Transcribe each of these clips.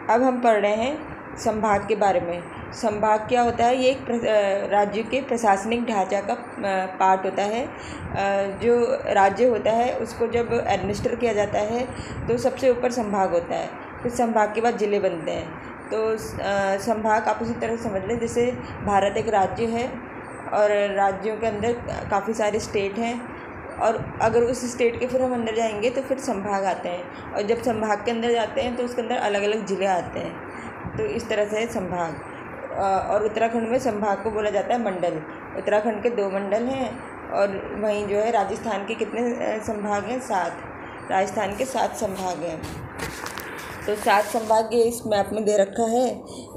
अब हम पढ़ रहे हैं संभाग के बारे में। संभाग क्या होता है? ये एक राज्य के प्रशासनिक ढांचा का पार्ट होता है। जो राज्य होता है उसको जब एडमिनिस्टर किया जाता है तो सबसे ऊपर संभाग होता है, फिर संभाग के बाद ज़िले बनते हैं। तो संभाग आप उसी तरह समझ लें जैसे भारत एक राज्य है और राज्यों के अंदर काफ़ी सारे स्टेट हैं, और अगर उस स्टेट के फिर हम अंदर जाएंगे तो फिर संभाग आते हैं, और जब संभाग के अंदर जाते हैं तो उसके अंदर अलग अलग ज़िले आते हैं। तो इस तरह से संभाग। और उत्तराखंड में संभाग को बोला जाता है मंडल। उत्तराखंड के 2 मंडल हैं, और वहीं जो है राजस्थान के कितने संभाग हैं? 7। राजस्थान के 7 संभाग हैं। तो 7 संभाग ये इस मैप में दे रखा है,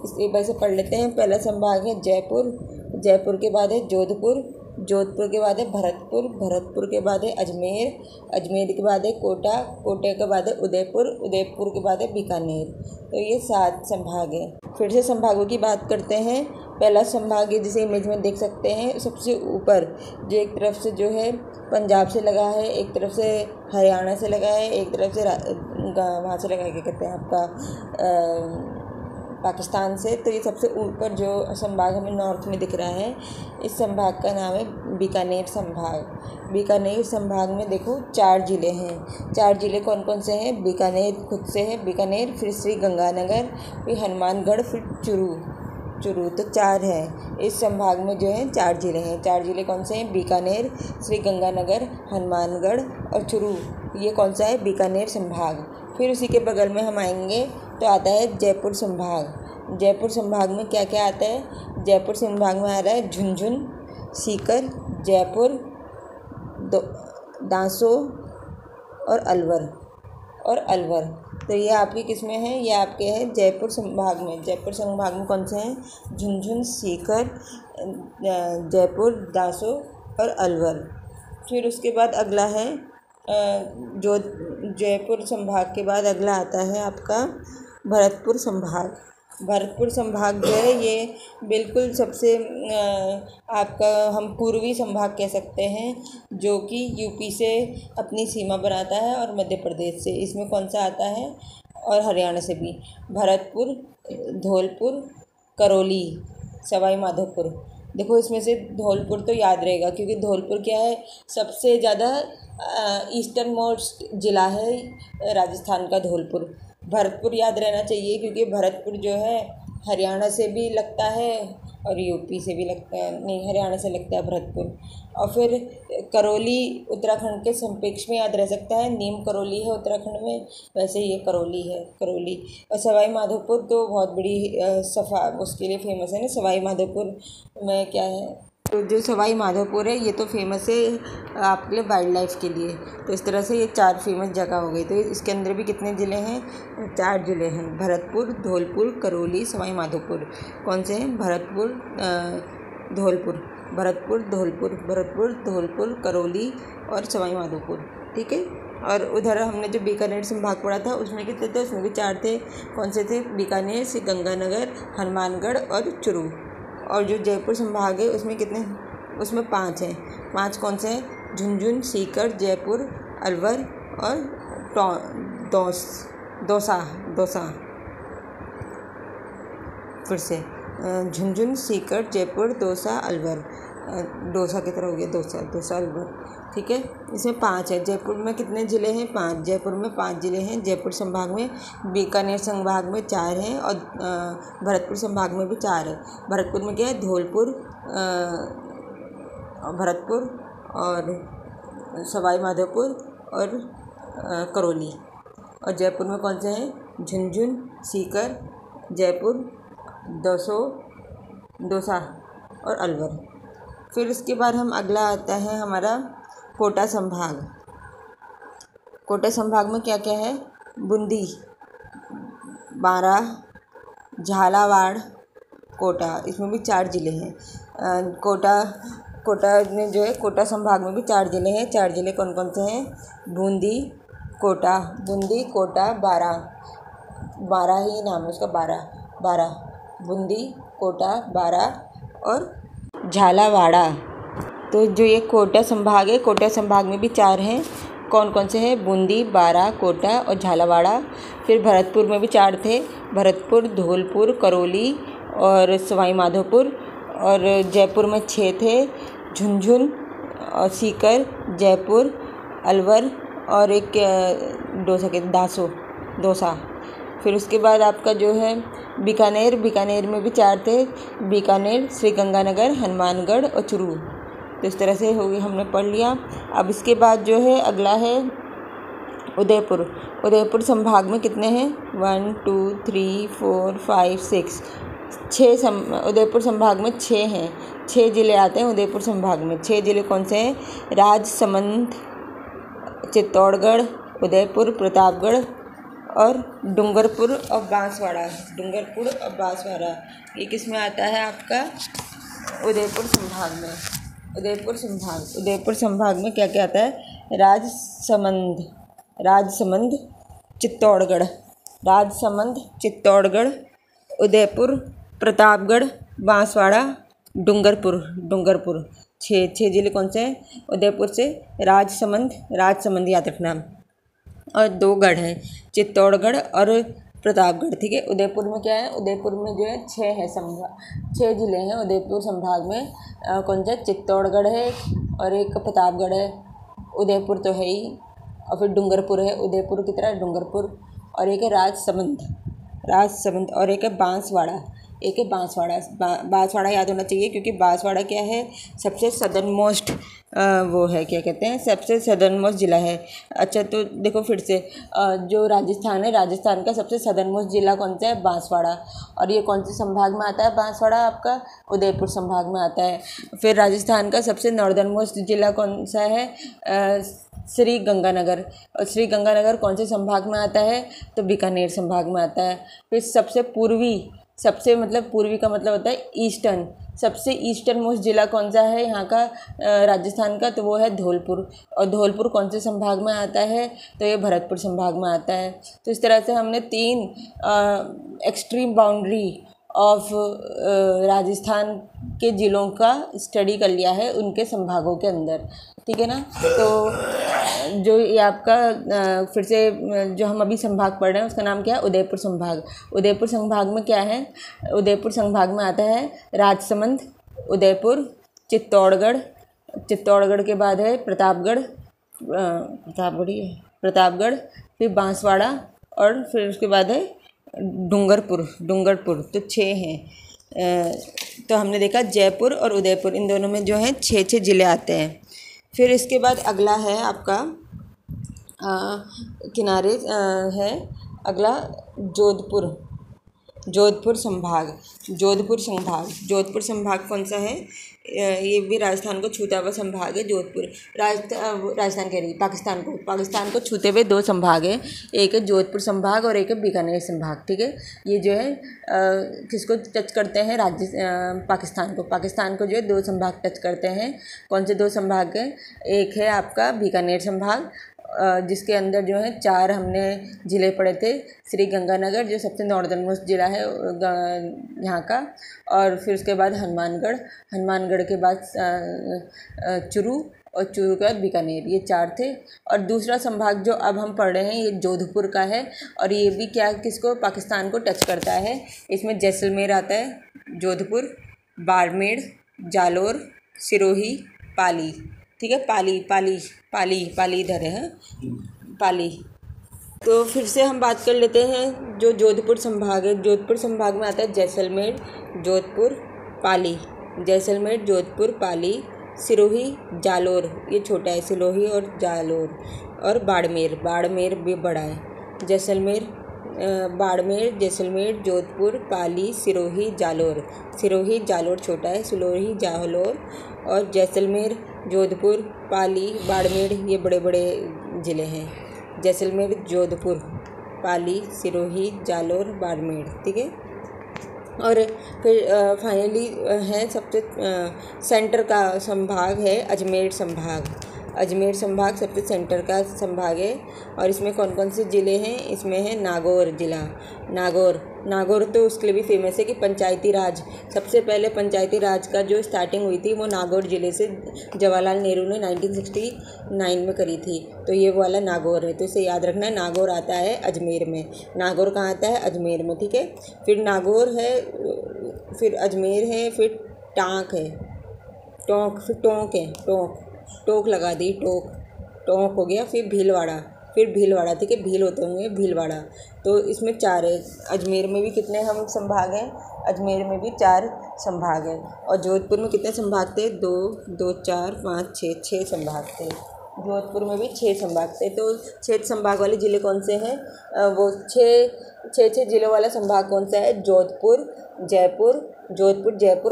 इस एक बार से पढ़ लेते हैं। पहला संभाग है जयपुर, जयपुर के बाद है जोधपुर, जोधपुर के बाद है भरतपुर, भरतपुर के बाद है अजमेर, अजमेर के बाद है कोटा, कोटा के बाद है उदयपुर, उदयपुर के बाद है बीकानेर। तो ये 7 संभाग हैं। फिर से संभागों की बात करते हैं। पहला संभाग है जिसे इमेज में देख सकते हैं, सबसे ऊपर जो एक तरफ से जो है पंजाब से लगा है, एक तरफ से हरियाणा से लगा है, एक तरफ से वहाँ से लगा है, क्या कहते हैं आपका पाकिस्तान से। तो ये सबसे ऊपर जो संभाग हमें नॉर्थ में दिख रहा है, इस संभाग का नाम है बीकानेर संभाग। बीकानेर संभाग में देखो 4 ज़िले हैं। 4 ज़िले कौन कौन से हैं? बीकानेर खुद से है बीकानेर, फिर श्री गंगानगर, फिर हनुमानगढ़, फिर चुरू। तो 4 हैं। इस संभाग में जो है 4 ज़िले हैं। 4 ज़िले कौन से हैं? बीकानेर, श्री गंगानगर, हनुमानगढ़ और चुरू। ये कौन सा है? बीकानेर संभाग। फिर उसी के बगल में हम आएंगे तो आता है जयपुर संभाग। जयपुर संभाग में क्या क्या आता है? जयपुर संभाग में आ रहा है झुंझुनू, सीकर, जयपुर, दांसो और अलवर। तो ये आपके किस में है? ये आपके हैं जयपुर संभाग में। जयपुर संभाग में कौन से हैं? झुंझुनू, सीकर, जयपुर, दांसो और अलवर। फिर उसके बाद अगला है जो जयपुर संभाग के बाद अगला आता है आपका भरतपुर संभाग। भरतपुर संभाग जो है ये बिल्कुल सबसे आपका हम पूर्वी संभाग कह सकते हैं, जो कि यूपी से अपनी सीमा बनाता है और मध्य प्रदेश से। इसमें कौन सा आता है? और हरियाणा से भी। भरतपुर, धौलपुर, करौली, सवाई माधोपुर। देखो इसमें से धौलपुर तो याद रहेगा, क्योंकि धौलपुर क्या है? सबसे ज़्यादा ईस्टर्न मोस्ट ज़िला है राजस्थान का धौलपुर। भरतपुर याद रहना चाहिए, क्योंकि भरतपुर जो है हरियाणा से भी लगता है और यूपी से भी लगता है, नहीं हरियाणा से लगता है भरतपुर। और फिर करौली उत्तराखंड के संपेक्ष में याद रह सकता है। नीम करौली है उत्तराखंड में, वैसे ये करौली है, करौली। और सवाई माधोपुर तो बहुत बड़ी सफ़ा उसके लिए फेमस है ना। सवाई माधोपुर में क्या है? तो जो सवाई माधोपुर है ये तो फेमस है आपके लिए वाइल्ड लाइफ के लिए। तो इस तरह से ये 4 फेमस जगह हो गई। तो इसके अंदर भी कितने ज़िले हैं? 4 ज़िले हैं। भरतपुर, धौलपुर, करौली, सवाई माधोपुर। कौन से हैं? भरतपुर, धौलपुर, भरतपुर, धौलपुर, भरतपुर, धौलपुर, करौली और सवाई माधोपुर। ठीक है। और उधर हमने जो बीकानेर संभाग पढ़ा था उसमें कितने थे? उसमें भी 4 थे। कौन से थे? बीकानेर, श्री गंगानगर, हनुमानगढ़ और चुरू। और जो जयपुर संभाग है उसमें कितने? उसमें 5 हैं। 5 कौन से हैं? झुंझुनू, सीकर, जयपुर, अलवर और दौसा। फिर से झुंझुनू, सीकर, जयपुर, दौसा, अलवर। दौसा की तरह हो गया, दौसा अलवर। ठीक है। इसमें 5 है। जयपुर में कितने ज़िले हैं? 5। जयपुर में 5 ज़िले हैं। जयपुर संभाग में। बीकानेर संभाग में 4 हैं और भरतपुर संभाग में भी 4 है। भरतपुर में क्या है? धौलपुर, भरतपुर और सवाई माधोपुर और करौली। और जयपुर में कौन से हैं? झुंझुनू, सीकर, जयपुर, दौसा और अलवर। फिर उसके बाद हम अगला आता है हमारा कोटा संभाग। कोटा संभाग में क्या क्या है? बूंदी, बारा, झालावाड़, कोटा। इसमें भी 4 ज़िले हैं। कोटा में जो है कोटा संभाग में भी 4 ज़िले हैं। 4 ज़िले कौन कौन से हैं? बूंदी, कोटा, बारा ही नाम है उसका, बारा, बूंदी, कोटा, बारा और झालावाड़ा। तो जो ये कोटा संभाग है, कोटा संभाग में भी 4 हैं। कौन कौन से हैं? बूंदी, बारा, कोटा और झालावाड़। फिर भरतपुर में भी 4 थे, भरतपुर, धौलपुर, करौली और सवाई माधोपुर। और जयपुर में 6 थे, झुंझुनू और सीकर, जयपुर, अलवर और एक दौसा। फिर उसके बाद आपका जो है बीकानेर, बीकानेर में भी 4 थे, बीकानेर, श्रीगंगानगर, हनुमानगढ़ और चूरू। तो इस तरह से होगी, हमने पढ़ लिया। अब इसके बाद जो है अगला है उदयपुर। उदयपुर संभाग में कितने हैं? 1 2 3 4 5 6 उदयपुर संभाग में 6 हैं। 6 ज़िले आते हैं उदयपुर संभाग में। 6 ज़िले कौन से हैं? राजसमंद, चित्तौड़गढ़, उदयपुर, प्रतापगढ़ और डूंगरपुर और बांसवाड़ा। डूंगरपुर और बांसवाड़ा ये किस में आता है आपका? उदयपुर संभाग में। उदयपुर संभाग में क्या क्या आता है? राजसमंद, चित्तौड़गढ़, उदयपुर, प्रतापगढ़, बांसवाड़ा, डूंगरपुर। 6 ज़िले कौन से हैं? उदयपुर से राजसमंद याद रखना। और 2 गढ़ हैं, चित्तौड़गढ़ और प्रतापगढ़। ठीक है। उदयपुर में क्या है? उदयपुर में जो है 6 ज़िले हैं उदयपुर संभाग में। कौन सा? चित्तौड़गढ़ है और एक प्रतापगढ़ है। उदयपुर तो है ही, और फिर डूंगरपुर है उदयपुर की तरह, डूंगरपुर। और एक है राजसमंद और एक है बांसवाड़ा। बांसवाड़ा याद होना चाहिए, क्योंकि बांसवाड़ा क्या है? सबसे सदर्न मोस्ट वो है, क्या कहते हैं, सबसे सदर्न मोस्ट ज़िला है। अच्छा, तो देखो फिर से, जो राजस्थान है, राजस्थान का सबसे सदर्न मोस्ट ज़िला कौन सा है? बांसवाड़ा। और ये कौन से संभाग में आता है बांसवाड़ा? आपका उदयपुर संभाग में आता है। फिर राजस्थान का सबसे नॉर्दर्न मोस्ट ज़िला कौन सा है? श्री गंगानगर। और श्री गंगानगर कौन से संभाग में आता है? तो बीकानेर संभाग में आता है। फिर सबसे पूर्वी का मतलब होता है ईस्टर्न, सबसे ईस्टर्न मोस्ट ज़िला कौन सा है यहाँ का राजस्थान का? तो वो है धौलपुर। और धौलपुर कौन से संभाग में आता है? तो ये भरतपुर संभाग में आता है। तो इस तरह से हमने 3 एक्सट्रीम बाउंड्री ऑफ राजस्थान के ज़िलों का स्टडी कर लिया है उनके संभागों के अंदर। ठीक है ना। तो जो ये आपका फिर से जो हम अभी संभाग पढ़ रहे हैं उसका नाम क्या है? उदयपुर संभाग। उदयपुर संभाग में क्या है? उदयपुर संभाग में आता है राजसमंद, उदयपुर, चित्तौड़गढ़ के बाद है प्रतापगढ़, फिर बांसवाड़ा और फिर उसके बाद है डूंगरपुर। तो 6 हैं। तो हमने देखा जयपुर और उदयपुर, इन दोनों में जो है 6 ज़िले आते हैं। फिर इसके बाद अगला है आपका किनारे है अगला जोधपुर संभाग कौन सा है? ये भी राजस्थान को छूता हुआ संभाग है। जोधपुर राजस्थान कह रही, पाकिस्तान को छूते हुए 2 संभाग हैं, एक है जोधपुर संभाग और एक है बीकानेर संभाग। ठीक है। ये जो है किसको टच करते हैं? पाकिस्तान को जो है 2 संभाग टच करते हैं। कौन से 2 संभाग हैं? एक है आपका बीकानेर संभाग, जिसके अंदर जो है 4 हमने ज़िले पढ़े थे। श्री गंगानगर जो सबसे नॉर्दर्न मोस्ट ज़िला है यहाँ का, और फिर उसके बाद हनुमानगढ़ के बाद चूरू, और चूरू के बाद बीकानेर। ये 4 थे। और दूसरा संभाग जो अब हम पढ़ रहे हैं ये जोधपुर का है, और ये भी किसको? पाकिस्तान को टच करता है। इसमें जैसलमेर आता है, जोधपुर, बाड़मेर, जालोर, सिरोही, पाली। ठीक है। पाली इधर है, पाली। तो फिर से हम बात कर लेते हैं जो जोधपुर संभाग है। जोधपुर संभाग में आता है जैसलमेर, जोधपुर, पाली, सिरोही, जालोर, ये छोटा है, सिरोही और जालोर, और बाड़मेर भी बड़ा है। जैसलमेर, जोधपुर, पाली, सिरोही, जालोर छोटा है, सिरोही, जालोर, और जैसलमेर, जोधपुर, पाली, बाड़मेर ये बड़े बड़े ज़िले हैं। जैसलमेर, जोधपुर, पाली, सिरोही, जालोर, बाड़मेर। ठीक है। और फिर फाइनली है सबसे सेंटर का संभाग है अजमेर संभाग। अजमेर संभाग सबसे सेंटर का संभाग है। और इसमें कौन कौन से ज़िले हैं? इसमें है नागौर ज़िला। नागौर तो उसके लिए भी फेमस है कि पंचायती राज, सबसे पहले पंचायती राज का जो स्टार्टिंग हुई थी वो नागौर ज़िले से जवाहरलाल नेहरू ने 1969 में करी थी। तो ये वाला नागौर है, तो इसे याद रखना है। नागौर आता है अजमेर में। नागौर कहाँ आता है? अजमेर में, ठीक है। फिर नागौर है, फिर अजमेर है, फिर टाँक है, फिर टोंक है, टोंक लगा दी, टोंक हो गया। फिर भीलवाड़ा, ठीक है, भील होते होंगे, भीलवाड़ा। तो इसमें 4 है। अजमेर में भी कितने हम संभाग हैं? अजमेर में भी 4 संभाग हैं। और जोधपुर में कितने संभाग थे? 2, 4, 5, 6 संभाग थे। जोधपुर में भी 6 संभाग थे। तो 6 संभाग वाले ज़िले कौन से हैं? वो 6 ज़िलों वाला संभाग कौन सा है? जोधपुर, जयपुर,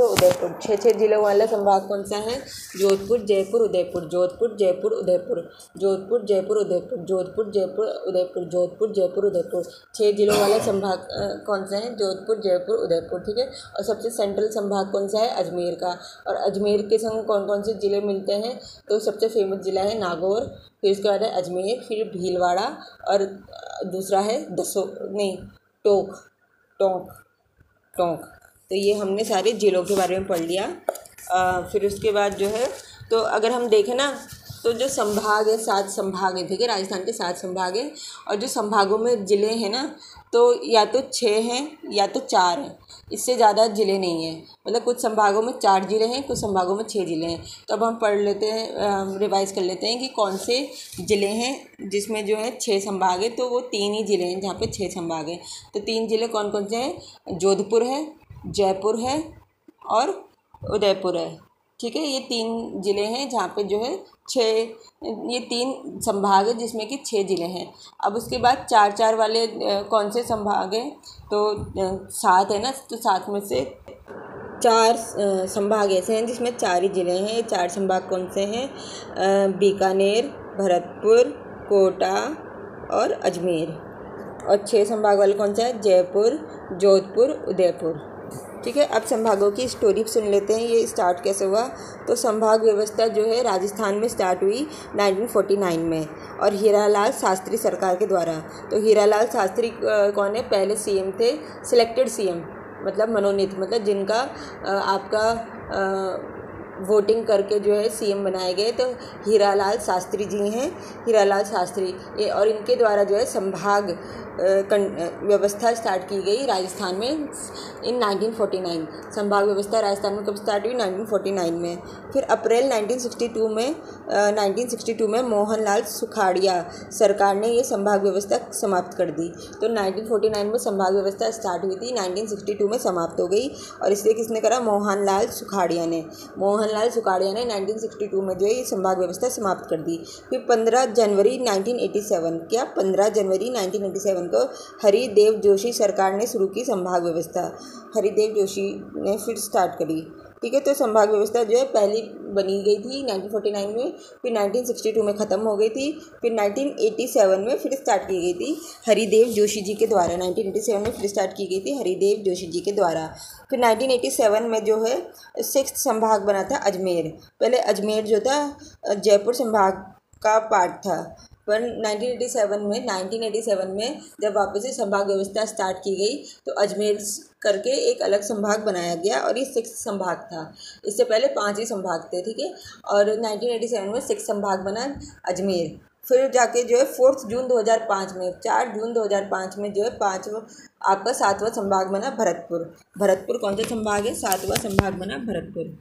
और उदयपुर। 6 ज़िलों वाला संभाग कौन सा है? जोधपुर, जयपुर, उदयपुर, जोधपुर, जयपुर, उदयपुर, जोधपुर, जयपुर, उदयपुर, जोधपुर, जयपुर, उदयपुर, जोधपुर, जयपुर, उदयपुर। 6 ज़िलों वाला संभाग कौन सा है? जोधपुर, जयपुर, उदयपुर, ठीक है। और सबसे सेंट्रल संभाग कौन सा है? अजमेर का। और अजमेर के संग कौन कौन से ज़िले मिलते हैं? तो सबसे फेमस ज़िला है नागौर, फिर उसके बाद है अजमेर, फिर भीलवाड़ा, और दूसरा है टोंक। तो ये हमने सारे ज़िलों के बारे में पढ़ लिया। फिर उसके बाद जो है, तो अगर हम देखें ना, तो जो संभाग है 7 संभाग हैं, ठीक है। राजस्थान के 7 संभाग हैं। और जो संभागों में ज़िले हैं ना, तो या तो 6 हैं या तो 4 हैं, इससे ज़्यादा ज़िले नहीं हैं। मतलब कुछ संभागों में 4 ज़िले हैं, कुछ संभागों में 6 ज़िले हैं। तो अब हम पढ़ लेते हैं, रिवाइज़ कर लेते हैं कि कौन से ज़िले हैं जिसमें जो है 6 संभाग है। तो वो 3 ही ज़िले हैं जहाँ पे 6 संभाग हैं। तो 3 ज़िले कौन कौन से हैं? जोधपुर है, जयपुर है, और उदयपुर है, ठीक है। ये 3 ज़िले हैं जहाँ पे जो है 3 संभाग है जिसमें कि 6 ज़िले हैं। अब उसके बाद 4 वाले कौन से संभाग हैं? तो 7 है ना, तो 7 में से 4 संभाग ऐसे हैं जिसमें 4 ही ज़िले हैं। ये 4 संभाग कौन से हैं? बीकानेर, भरतपुर, कोटा और अजमेर। और 6 संभाग वाले कौन सा है? जयपुर, जोधपुर, उदयपुर, ठीक है। अब संभागों की स्टोरी सुन लेते हैं, ये स्टार्ट कैसे हुआ। तो संभाग व्यवस्था जो है राजस्थान में स्टार्ट हुई 1949 में, और हीरालाल शास्त्री सरकार के द्वारा। तो हीरालाल शास्त्री कौन है? पहले सीएम थे, सिलेक्टेड सीएम, मतलब मनोनीत, मतलब जिनका आपका वोटिंग करके जो है सीएम बनाए गए। तो हीरालाल शास्त्री जी हैं, हीरालाल शास्त्री ये, और इनके द्वारा जो है संभाग व्यवस्था स्टार्ट की गई राजस्थान में इन 1949। संभाग व्यवस्था राजस्थान में कब स्टार्ट हुई? 1949 में। फिर अप्रैल 1962 में मोहनलाल सुखाड़िया सरकार ने ये संभाग व्यवस्था समाप्त कर दी। तो 1949 में संभाग व्यवस्था स्टार्ट हुई थी, 1962 में समाप्त हो गई। और इसलिए किसने करा? मोहनलाल सुखाड़िया ने 1962 में जो है ये संभाग व्यवस्था समाप्त कर दी। फिर 15 जनवरी 1987 को हरिदेव जोशी सरकार ने शुरू की संभाग व्यवस्था। हरिदेव जोशी ने फिर स्टार्ट करी, ठीक है। तो संभाग व्यवस्था जो है पहली बनी गई थी 1949 में, फिर 1962 में ख़त्म हो गई थी, फिर 1987 में फिर स्टार्ट की गई थी हरिदेव जोशी जी के द्वारा। 1987 में फिर स्टार्ट की गई थी हरिदेव जोशी जी के द्वारा। फिर 1987 में जो है 6th संभाग बना था अजमेर। पहले अजमेर जो था जयपुर संभाग का पार्ट था, पर 1987 में जब वापस से संभाग व्यवस्था स्टार्ट की गई तो अजमेर करके एक अलग संभाग बनाया गया, और ये 6th संभाग था। इससे पहले 5 ही संभाग थे, ठीक है। और 1987 में 6th संभाग बना अजमेर। फिर जाके जो है 4 जून 2005 में 4 जून 2005 में जो है आपका 7वां संभाग बना भरतपुर कौन सा संभाग है? 7वां संभाग बना भरतपुर।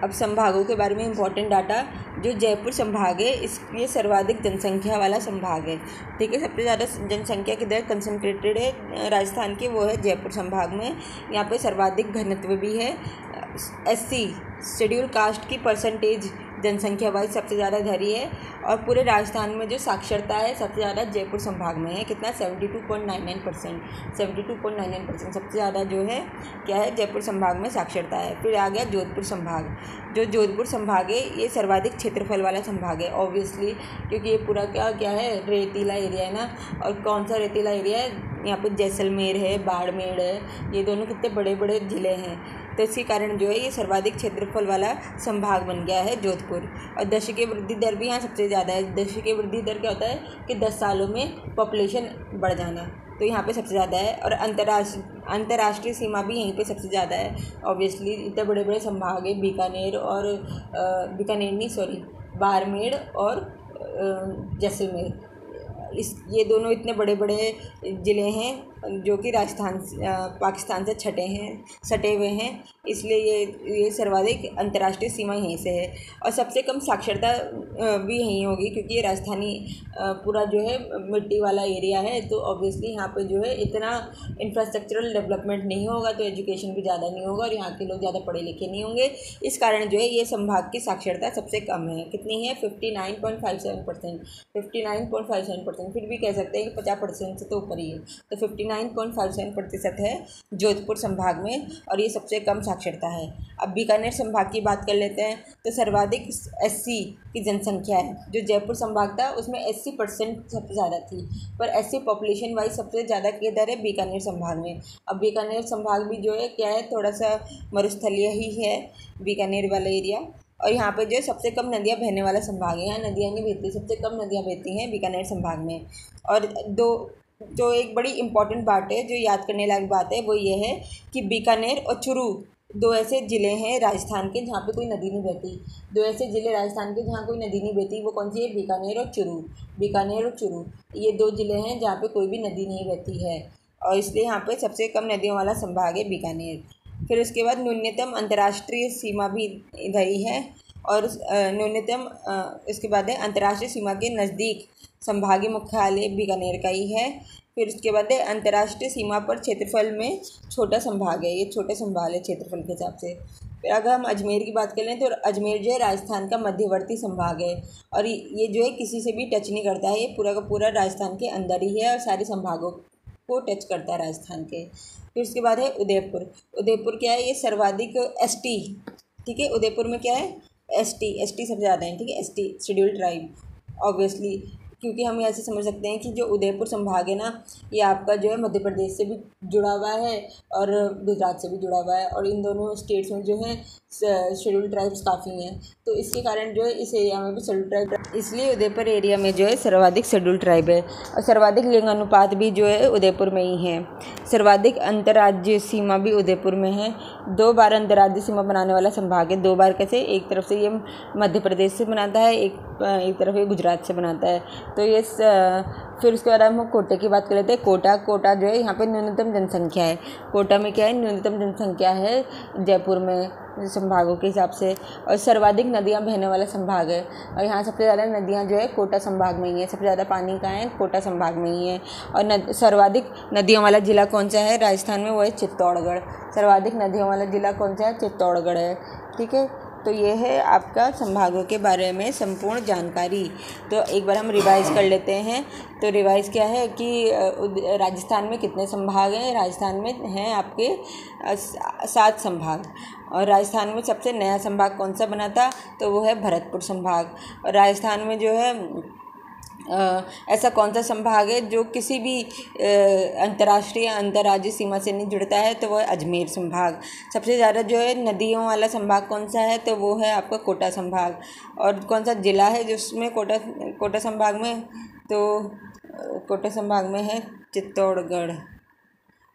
अब संभागों के बारे में इम्पोर्टेंट डाटा, जो जयपुर संभाग है ये सर्वाधिक जनसंख्या वाला संभाग है, ठीक है। सबसे ज़्यादा जनसंख्या किधर कंसंट्रेटेड है राजस्थान की? वो है जयपुर संभाग में। यहाँ पे सर्वाधिक घनत्व भी है। SC शेड्यूल कास्ट की परसेंटेज जनसंख्या वाइज सबसे ज़्यादा इधर ही है। और पूरे राजस्थान में जो साक्षरता है सबसे ज़्यादा जयपुर संभाग में है। कितना? 72.99% सबसे ज़्यादा जो है क्या है? जयपुर संभाग में साक्षरता है। फिर आ गया जोधपुर संभाग। जो जोधपुर संभाग है ये सर्वाधिक क्षेत्रफल वाला संभाग है, ऑब्वियसली, क्योंकि ये पूरा क्या है? रेतीला एरिया है ना। और कौन सा रेतीला एरिया है? यहाँ पे जैसलमेर है, बाड़मेर है, ये दोनों कितने बड़े बड़े ज़िले हैं। तो इसी कारण जो है ये सर्वाधिक क्षेत्रफल वाला संभाग बन गया है जोधपुर। और दशकीय वृद्धि दर भी यहाँ सबसे ज़्यादा है। दशकीय वृद्धि दर क्या होता है कि 10 सालों में पॉपुलेशन बढ़ जाना, तो यहाँ पे सबसे ज़्यादा है। और अंतर्राष्ट्रीय सीमा भी यहीं पे सबसे ज़्यादा है। ऑब्वियसली इतने बड़े बड़े संभाग है, बीकानेर और बाड़मेर और जैसलमेर, ये दोनों इतने बड़े बड़े ज़िले हैं जो कि पाकिस्तान से सटे हुए हैं, इसलिए ये सर्वाधिक अंतर्राष्ट्रीय सीमा यहीं से है। और सबसे कम साक्षरता भी यहीं होगी, क्योंकि ये राजधानी पूरा जो है मिट्टी वाला एरिया है, तो ऑब्वियसली यहाँ पे जो है इतना इंफ्रास्ट्रक्चरल डेवलपमेंट नहीं होगा, तो एजुकेशन भी ज़्यादा नहीं होगा और यहाँ के लोग ज़्यादा पढ़े लिखे नहीं होंगे। इस कारण जो है ये संभाग की साक्षरता सबसे कम है। कितनी है? 59.57%। 59.57%, फिर भी कह सकते हैं कि 50% से तो ऊपर ही है। तो 59.57% है जोधपुर संभाग में, और ये सबसे कम साक्षरता है। अब बीकानेर संभाग की बात कर लेते हैं। तो सर्वाधिक SC की जनसंख्या है। जो जयपुर संभाग था उसमें 80% सबसे ज़्यादा थी, पर SC पॉपुलेशन वाइज सबसे ज़्यादा किधर है? बीकानेर संभाग में। अब बीकानेर संभाग भी जो है क्या है, थोड़ा सा मरुस्थलीय ही है बीकानेर वाला एरिया, और यहाँ पे जो है सबसे कम नदियाँ बहने वाला संभाग है। यहाँ नदियाँ नहीं बहती, सबसे कम नदियाँ बहती हैं बीकानेर संभाग में। और जो एक बड़ी इम्पॉर्टेंट बात है, जो याद करने लायक बात है, वो ये है कि बीकानेर और चुरू 2 ऐसे ज़िले हैं राजस्थान के जहाँ पे कोई नदी नहीं बहती। 2 ऐसे ज़िले राजस्थान के जहाँ कोई नदी नहीं बहती, वो कौन सी है? बीकानेर और चुरू। ये 2 ज़िले हैं जहाँ पे कोई भी नदी नहीं बहती है, और इसलिए यहाँ पे सबसे कम नदियों वाला संभाग है बीकानेर। फिर उसके बाद न्यूनतम अंतर्राष्ट्रीय सीमा भी इधर ही है, और न्यूनतम इसके बाद है अंतर्राष्ट्रीय सीमा के नज़दीक संभागीय मुख्यालय बीकानेर का ही है। फिर उसके बाद है अंतर्राष्ट्रीय सीमा पर क्षेत्रफल में छोटा संभाग है, ये छोटा संभाग है क्षेत्रफल के हिसाब से। फिर अगर हम अजमेर की बात कर लें तो अजमेर जो है राजस्थान का मध्यवर्ती संभाग है, और ये जो है किसी से भी टच नहीं करता है, ये पूरा का पूरा राजस्थान के अंदर ही है और सारे संभागों को टच करता है राजस्थान के। फिर उसके बाद है उदयपुर क्या है? ये सर्वाधिक ST, ठीक है, उदयपुर में क्या है? ST सबसे ज़्यादा है, ठीक है, ST शेड्यूल्ड ट्राइब। ऑब्वियसली क्योंकि हम ऐसे समझ सकते हैं कि जो उदयपुर संभाग है ना, ये आपका जो है मध्य प्रदेश से भी जुड़ा हुआ है और गुजरात से भी जुड़ा हुआ है, और इन दोनों स्टेट्स में जो है शेड्यूल्ड ट्राइब्स काफ़ी हैं, तो इसके कारण जो है इस एरिया में भी शेड्यूल्ड ट्राइब, इसलिए उदयपुर एरिया में जो है सर्वाधिक शेड्यूल्ड ट्राइब है। और सर्वाधिक लिंग अनुपात भी जो है उदयपुर में ही है। सर्वाधिक अंतर्राज्यीय सीमा भी उदयपुर में है। 2 बार अंतर्राज्यीय सीमा बनाने वाला संभाग है। 2 बार कैसे? एक तरफ से ये मध्य प्रदेश से बनाता है, एक तरफ ये गुजरात से बनाता है। तो ये फिर उसके बाद हम कोटा की बात कर लेते हैं। कोटा जो है यहाँ पे न्यूनतम जनसंख्या है। कोटा में क्या है? न्यूनतम जनसंख्या है जयपुर में संभागों के हिसाब से। और सर्वाधिक नदियाँ बहने वाला संभाग है, और यहाँ सबसे ज़्यादा नदियाँ जो है कोटा संभाग में ही है। सबसे ज़्यादा पानी कहाँ है? कोटा संभाग में ही है। और सर्वाधिक नदियों वाला ज़िला कौन सा है राजस्थान में? वो है चित्तौड़गढ़। सर्वाधिक नदियों वाला ज़िला कौन सा है? चित्तौड़गढ़ है, ठीक है। तो ये है आपका संभागों के बारे में संपूर्ण जानकारी। तो एक बार हम रिवाइज़ कर लेते हैं। तो रिवाइज़ क्या है कि राजस्थान में कितने संभाग हैं? राजस्थान में हैं आपके 7 संभाग, और राजस्थान में सबसे नया संभाग कौन सा बना था? तो वो है भरतपुर संभाग। और राजस्थान में जो है ऐसा कौन सा संभाग है जो किसी भी अंतर्राष्ट्रीय अंतर्राज्यीय सीमा से नहीं जुड़ता है? तो वो है अजमेर संभाग। सबसे ज़्यादा जो है नदियों वाला संभाग कौन सा है? तो वो है आपका कोटा संभाग। और कौन सा ज़िला है जिसमें कोटा संभाग में? तो कोटा संभाग में है चित्तौड़गढ़।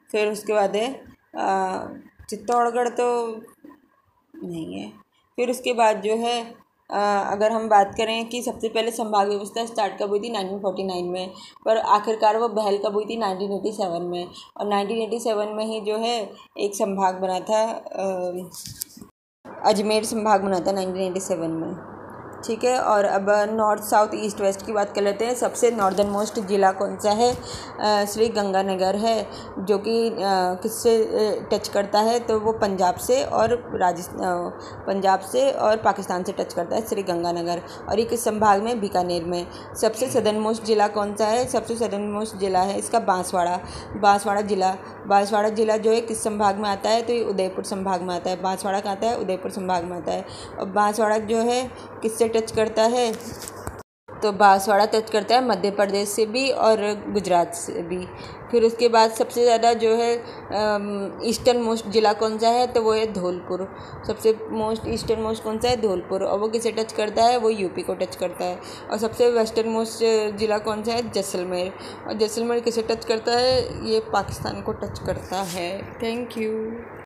फिर उसके बाद है चित्तौड़गढ़ तो नहीं है। फिर उसके बाद जो है अगर हम बात करें कि सबसे पहले संभाग व्यवस्था स्टार्ट कब हुई थी? 1949 में, पर आखिरकार वो बहल कब हुई थी? 1987 में। और 1987 में ही जो है एक संभाग बना था, अजमेर संभाग बना था 1987 में, ठीक है। और अब नॉर्थ साउथ ईस्ट वेस्ट की बात कर लेते हैं। सबसे नॉर्दर्न मोस्ट ज़िला कौन सा है? श्री गंगानगर है, जो कि किससे टच करता है? तो वो पंजाब से और पाकिस्तान से टच करता है, श्री गंगानगर। और ये किस संभाग में? बीकानेर में। सबसे सदर्न मोस्ट ज़िला कौन सा है? सबसे सदर्न मोस्ट ज़िला है इसका बांसवाड़ा ज़िला जो है किस संभाग में आता है? तो ये उदयपुर संभाग में आता है। बांसवाड़ा कहाँ आता है? उदयपुर संभाग में आता है। और बांसवाड़ा जो है किससे टच करता है? तो बांसवाड़ा टच करता है मध्य प्रदेश से भी और गुजरात से भी। फिर उसके बाद सबसे ज़्यादा जो है ईस्टर्न मोस्ट ज़िला कौन सा है, तो वो है धौलपुर। सबसे ईस्टर्न मोस्ट कौन सा है, धौलपुर। और वो किसे टच करता है, वो यूपी को टच करता है। और सबसे वेस्टर्न मोस्ट ज़िला कौन सा है, जैसलमेर। और जैसलमेर किसे टच करता है, ये पाकिस्तान को टच करता है। Thank you.